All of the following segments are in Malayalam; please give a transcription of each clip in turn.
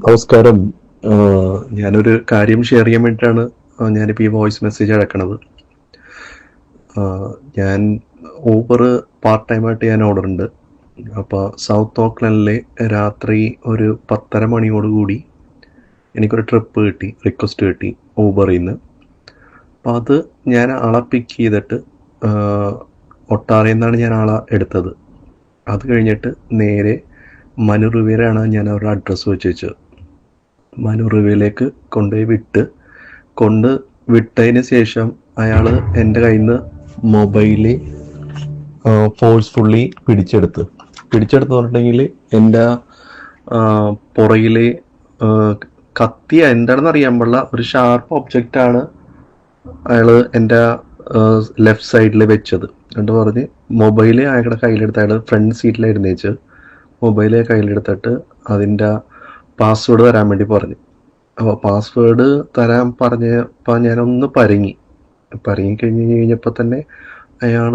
നമസ്കാരം. ഞാനൊരു കാര്യം ഷെയർ ചെയ്യാൻ വേണ്ടിയിട്ടാണ് ഞാനിപ്പോൾ ഈ വോയിസ് മെസ്സേജ് അയക്കണത്. ഞാൻ ഊബർ പാർട്ട് ടൈമായിട്ട് ഞാൻ ഓർഡർ ഉണ്ട്. അപ്പോൾ സൗത്ത് ഓക്ലൻഡിലെ രാത്രി ഒരു 10:30 മണിയോടുകൂടി എനിക്കൊരു ട്രിപ്പ് കിട്ടി, റിക്വസ്റ്റ് കിട്ടി ഊബറിൽ നിന്ന്. അപ്പോൾ അത് ഞാൻ ആളെ പിക്ക് ചെയ്തിട്ട് ഒട്ടാരയിൽ നിന്നാണ് ഞാൻ ആളെ എടുത്തത്. അത് കഴിഞ്ഞിട്ട് നേരെ മനു റിവേരാണ് ഞാൻ അവരുടെ അഡ്രസ്സ് വെച്ച് വെച്ചത്. മനു റിവേയിലേക്ക് കൊണ്ട് വിട്ടതിന് ശേഷം അയാൾ എൻ്റെ കയ്യിൽ നിന്ന് മൊബൈല് ഫോഴ്സ്ഫുള്ളി പിടിച്ചെടുത്ത് പറഞ്ഞിട്ടുണ്ടെങ്കിൽ എൻ്റെ പുറകിൽ കത്തി എന്താണെന്ന് അറിയാൻ പാടില്ല, ഒരു ഷാർപ്പ് ഒബ്ജക്റ്റാണ് അയാൾ എൻ്റെ ലെഫ്റ്റ് സൈഡിൽ വെച്ചത്. എന്നിട്ട് പറഞ്ഞ് മൊബൈല് അയാളുടെ കയ്യിലെടുത്ത്, അയാൾ ഫ്രണ്ട് സീറ്റിലായിരുന്നു വെച്ച് മൊബൈല് കയ്യിലെടുത്തിട്ട് അതിൻ്റെ പാസ്വേഡ് തരാൻ വേണ്ടി പറഞ്ഞു. അപ്പോൾ പാസ്വേഡ് തരാൻ പറഞ്ഞപ്പോൾ ഞാനൊന്ന് കഴിഞ്ഞപ്പോൾ തന്നെ അയാൾ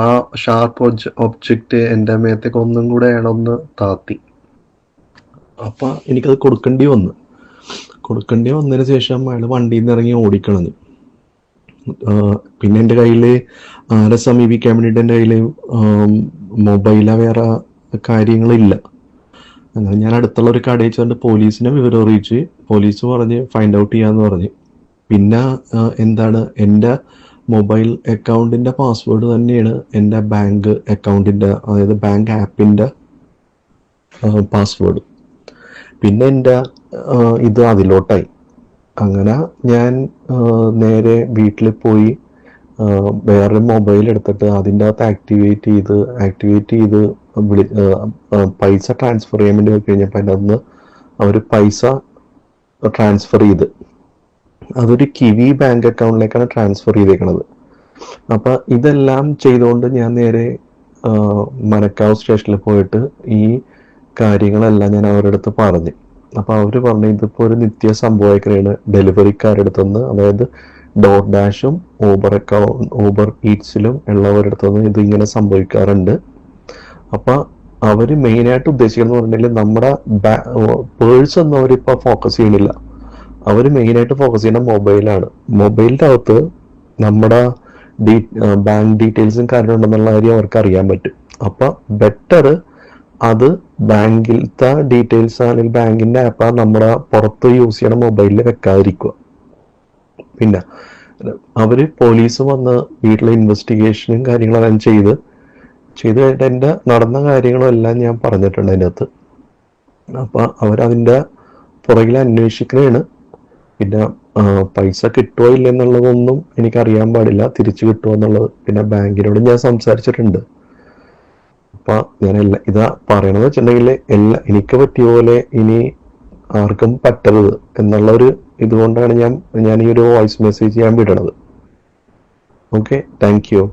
ആ ഷാർപ്പ് ഒബ്ജക്റ്റ് എൻ്റെ മേത്തേക്ക് ഒന്നും കൂടെ അയാളൊന്ന് താത്തി. അപ്പം എനിക്കത് കൊടുക്കേണ്ടി വന്നതിന് ശേഷം അയാൾ വണ്ടിയിൽ നിന്ന് ഇറങ്ങി ഓടിക്കളഞ്ഞു. പിന്നെ എൻ്റെ കയ്യിൽ ആരെ സമീപിക്കാൻ വേണ്ടിയിട്ട് എൻ്റെ കയ്യിൽ മൊബൈല വേറെ കാര്യങ്ങളില്ല. അങ്ങനെ ഞാൻ അടുത്തുള്ള ഒരു കടയിൽ ചെന്നിട്ട് പോലീസിനെ വിവരം അറിയിച്ച് പോലീസ് പറഞ്ഞ് ഫൈൻഡ് ഔട്ട് ചെയ്യാന്ന് പറഞ്ഞ്. പിന്നെ എന്താണ്, എൻ്റെ മൊബൈൽ അക്കൗണ്ടിൻ്റെ പാസ്വേഡ് തന്നെയാണ് എൻ്റെ ബാങ്ക് അക്കൗണ്ടിൻ്റെ, അതായത് ബാങ്ക് ആപ്പിൻ്റെ പാസ്വേഡ്. പിന്നെ എൻ്റെ ഇത് അതിലോട്ടായി. അങ്ങനെ ഞാൻ നേരെ വീട്ടിൽ പോയി വേറെ മൊബൈൽ എടുത്തിട്ട് അതിൻ്റെ അകത്ത് ആക്ടിവേറ്റ് ചെയ്ത് പൈസ ട്രാൻസ്ഫർ ചെയ്യാൻ വേണ്ടി നോക്കി കഴിഞ്ഞപ്പോൾ അതിൻ്റെ അന്ന് അവർ പൈസ ട്രാൻസ്ഫർ ചെയ്ത് അതൊരു കിവി ബാങ്ക് അക്കൗണ്ടിലേക്കാണ് ട്രാൻസ്ഫർ ചെയ്തേക്കണത്. അപ്പം ഇതെല്ലാം ചെയ്തുകൊണ്ട് ഞാൻ നേരെ മനക്കാവ് സ്റ്റേഷനിൽ പോയിട്ട് ഈ കാര്യങ്ങളെല്ലാം ഞാൻ അവരുടെ അടുത്ത് പറഞ്ഞു. അപ്പോൾ അവർ പറഞ്ഞു ഇതിപ്പോൾ ഒരു നിത്യ സംഭവമായിക്കഴിയാണ് ഡെലിവറിക്കാരുടെ അടുത്തുനിന്ന്, അതായത് ഡോട്ട് ഡാഷും ഊബർ ഈറ്റ്സിലും ഉള്ളവരുടെ അടുത്തുനിന്ന് ഇതിങ്ങനെ സംഭവിക്കാറുണ്ട്. അപ്പം അവർ മെയിനായിട്ട് ഉദ്ദേശിക്കുന്നത് പറഞ്ഞിട്ടുണ്ടെങ്കിൽ നമ്മുടെ പേഴ്സ് ഒന്നും അവരിപ്പോൾ ഫോക്കസ് ചെയ്യണില്ല. അവർ മെയിനായിട്ട് ഫോക്കസ് ചെയ്യുന്ന മൊബൈലാണ്. മൊബൈലിൻ്റെ അകത്ത് നമ്മുടെ ബാങ്ക് ഡീറ്റെയിൽസും കാര്യമുണ്ടെന്നുള്ള കാര്യം അവർക്ക് അറിയാൻ പറ്റും. അപ്പം ബെറ്റർ അത് ബാങ്കിലത്തെ ഡീറ്റെയിൽസ് അല്ലെങ്കിൽ ബാങ്കിൻ്റെ ആപ്പ് നമ്മുടെ പുറത്ത് യൂസ് ചെയ്യണ മൊബൈലിൽ വെക്കാതിരിക്കുക. പിന്നെ അവർ പോലീസ് വന്ന് വീട്ടിലെ ഇൻവെസ്റ്റിഗേഷനും കാര്യങ്ങളെല്ലാം ചെയ്ത് കഴിഞ്ഞിട്ട് എൻ്റെ നടന്ന കാര്യങ്ങളും എല്ലാം ഞാൻ പറഞ്ഞിട്ടുണ്ട് അതിൻ്റെ അകത്ത്. അപ്പം അവരതിൻ്റെ പുറകിൽ അന്വേഷിക്കുന്നതാണ്. പിന്നെ പൈസ കിട്ടുമോ ഇല്ലെന്നുള്ളതൊന്നും എനിക്കറിയാൻ പാടില്ല, തിരിച്ചു കിട്ടുമോ എന്നുള്ളത്. പിന്നെ ബാങ്കിനോട് ഞാൻ സംസാരിച്ചിട്ടുണ്ട്. അപ്പം ഞാൻ ഇതാ പറയണമെന്ന് വെച്ചിട്ടുണ്ടെങ്കിൽ എനിക്ക് പറ്റിയ പോലെ ഇനി ആർക്കും പറ്റരുത് എന്നുള്ളൊരു ഇതുകൊണ്ടാണ് ഞാൻ ഈ ഒരു വോയിസ് മെസ്സേജ് ചെയ്യാൻ വിടണത്. Okay, thank you.